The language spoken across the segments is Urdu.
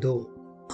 2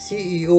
CEO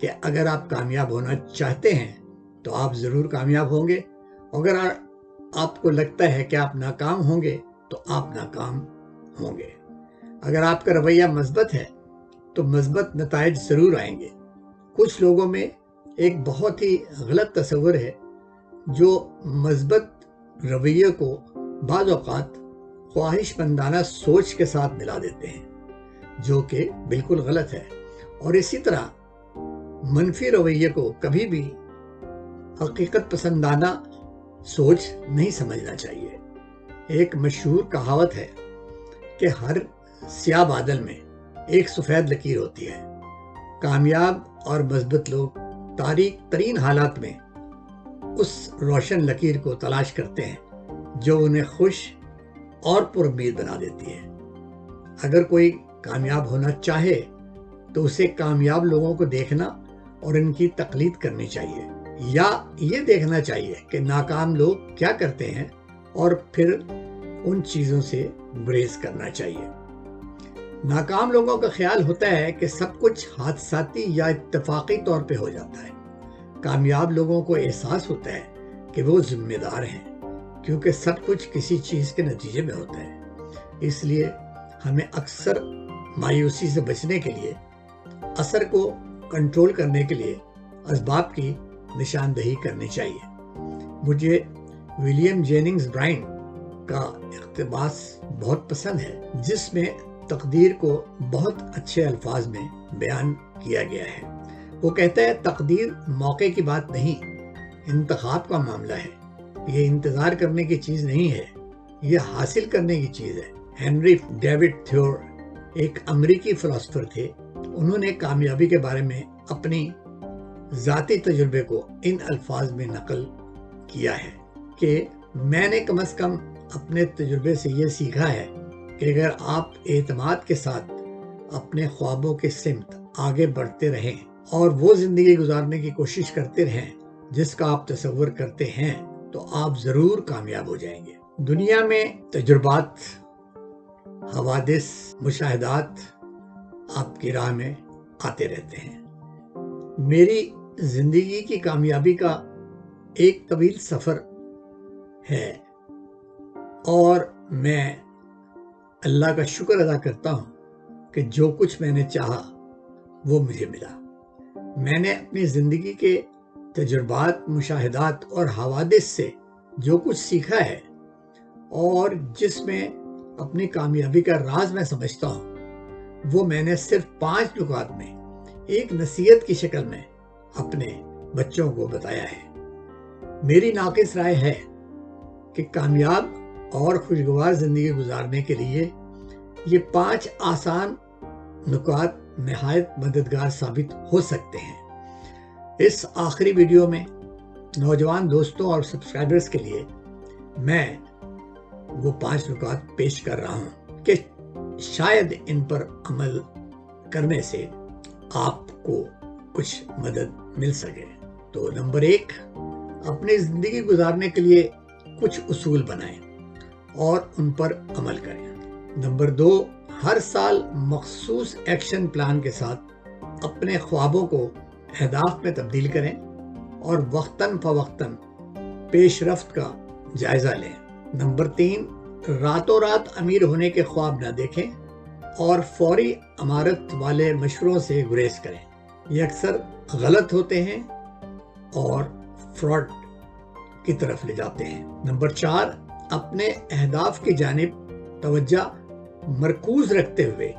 کہ اگر آپ کامیاب ہونا چاہتے ہیں تو آپ ضرور کامیاب ہوں گے، اگر آپ کو لگتا ہے کہ آپ ناکام ہوں گے تو آپ ناکام ہوں گے۔ اگر آپ کا رویہ مثبت ہے تو مثبت نتائج ضرور آئیں گے۔ کچھ لوگوں میں ایک بہت ہی غلط تصور ہے جو مثبت رویے کو بعض اوقات خواہش مندانہ سوچ کے ساتھ ملا دیتے ہیں، جو کہ بالکل غلط ہے، اور اسی طرح منفی رویے کو کبھی بھی حقیقت پسندانہ سوچ نہیں سمجھنا چاہیے۔ ایک مشہور کہاوت ہے کہ ہر سیاہ بادل میں ایک سفید لکیر ہوتی ہے۔ کامیاب اور مثبت لوگ تاریک ترین حالات میں اس روشن لکیر کو تلاش کرتے ہیں جو انہیں خوش اور پر امید بنا دیتی ہے۔ اگر کوئی کامیاب ہونا چاہے تو اسے کامیاب لوگوں کو دیکھنا اور ان کی تقلید کرنی چاہیے، یا یہ دیکھنا چاہیے کہ ناکام لوگ کیا کرتے ہیں اور پھر ان چیزوں سے گریز کرنا چاہیے۔ ناکام لوگوں کا خیال ہوتا ہے کہ سب کچھ حادثاتی یا اتفاقی طور پہ ہو جاتا ہے۔ کامیاب لوگوں کو احساس ہوتا ہے کہ وہ ذمہ دار ہیں، کیونکہ سب کچھ کسی چیز کے نتیجے میں ہوتا ہے۔ اس لیے ہمیں اکثر مایوسی سے بچنے کے لیے، اثر کو کنٹرول کرنے کے لیے اسباب کی نشاندہی کرنی چاہیے۔ مجھے ولیم جیننگز برائن کا اقتباس بہت پسند ہے، جس میں تقدیر کو بہت اچھے الفاظ میں بیان کیا گیا ہے۔ وہ کہتا ہے، تقدیر موقع کی بات نہیں، انتخاب کا معاملہ ہے۔ یہ انتظار کرنے کی چیز نہیں ہے، یہ حاصل کرنے کی چیز ہے۔ ہنری ڈیوڈ تھیور ایک امریکی فلسفر تھے۔ انہوں نے کامیابی کے بارے میں اپنی ذاتی تجربے کو ان الفاظ میں نقل کیا ہے کہ میں نے کم از کم اپنے تجربے سے یہ سیکھا ہے کہ اگر آپ اعتماد کے ساتھ اپنے خوابوں کے سمت آگے بڑھتے رہیں اور وہ زندگی گزارنے کی کوشش کرتے رہیں جس کا آپ تصور کرتے ہیں، تو آپ ضرور کامیاب ہو جائیں گے۔ دنیا میں تجربات، حوادث، مشاہدات آپ کی راہ میں آتے رہتے ہیں۔ میری زندگی کی کامیابی کا ایک طویل سفر ہے، اور میں اللہ کا شکر ادا کرتا ہوں کہ جو کچھ میں نے چاہا وہ مجھے ملا۔ میں نے اپنی زندگی کے تجربات، مشاہدات اور حوادث سے جو کچھ سیکھا ہے، اور جس میں اپنی کامیابی کا راز میں سمجھتا ہوں، وہ میں نے صرف 5 نکات میں ایک نصیحت کی شکل میں اپنے بچوں کو بتایا ہے۔ میری ناقص رائے ہے کہ کامیاب اور خوشگوار زندگی گزارنے کے لیے یہ 5 آسان نکات نہایت مددگار ثابت ہو سکتے ہیں۔ اس آخری ویڈیو میں نوجوان دوستوں اور سبسکرائبرز کے لیے میں وہ 5 نکات پیش کر رہا ہوں کہ شاید ان پر عمل کرنے سے آپ کو کچھ مدد مل سکے۔ تو نمبر 1، اپنی زندگی گزارنے کے لیے کچھ اصول بنائیں اور ان پر عمل کریں۔ نمبر 2، ہر سال مخصوص ایکشن پلان کے ساتھ اپنے خوابوں کو اہداف میں تبدیل کریں اور وقتاً فوقتاً پیش رفت کا جائزہ لیں۔ نمبر 3، راتوں رات امیر ہونے کے خواب نہ دیکھیں اور فوری امارت والے مشوروں سے گریز کریں، یہ اکثر غلط ہوتے ہیں اور فراڈ کی طرف لے جاتے ہیں۔ نمبر 4، اپنے اہداف کی جانب توجہ مرکوز رکھتے ہوئے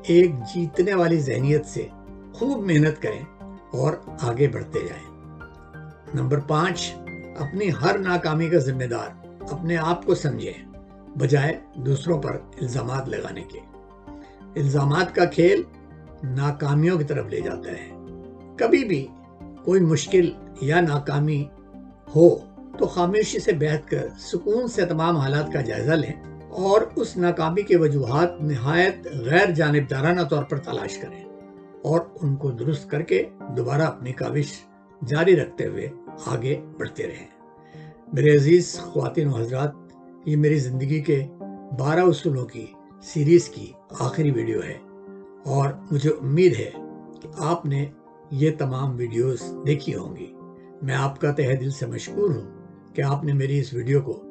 ایک جیتنے والی ذہنیت سے خوب محنت کریں اور آگے بڑھتے جائیں۔ نمبر 5، اپنی ہر ناکامی کا ذمہ دار اپنے آپ کو سمجھیں، بجائے دوسروں پر الزامات لگانے کے۔ الزامات کا کھیل ناکامیوں کی طرف لے جاتا ہے۔ کبھی بھی کوئی مشکل یا ناکامی ہو تو خاموشی سے بیٹھ کر سکون سے تمام حالات کا جائزہ لیں اور اس ناکامی کے وجوہات نہایت غیر جانبدارانہ طور پر تلاش کریں اور ان کو درست کر کے دوبارہ اپنی کاوش جاری رکھتے ہوئے آگے بڑھتے رہیں۔ میرے عزیز خواتین و حضرات، یہ میری زندگی کے 12 اصولوں کی سیریز کی آخری ویڈیو ہے، اور مجھے امید ہے کہ آپ نے یہ تمام ویڈیوز دیکھی ہوں گی۔ میں آپ کا تہہ دل سے مشکور ہوں کہ آپ نے میری اس ویڈیو کو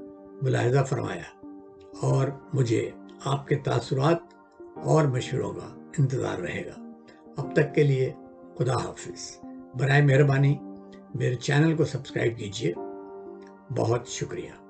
ملاحظہ فرمایا، اور مجھے آپ کے تاثرات اور مشوروں کا انتظار رہے گا۔ اب تک کے لیے خدا حافظ۔ برائے مہربانی میرے چینل کو سبسکرائب کیجیے۔ بہت شکریہ۔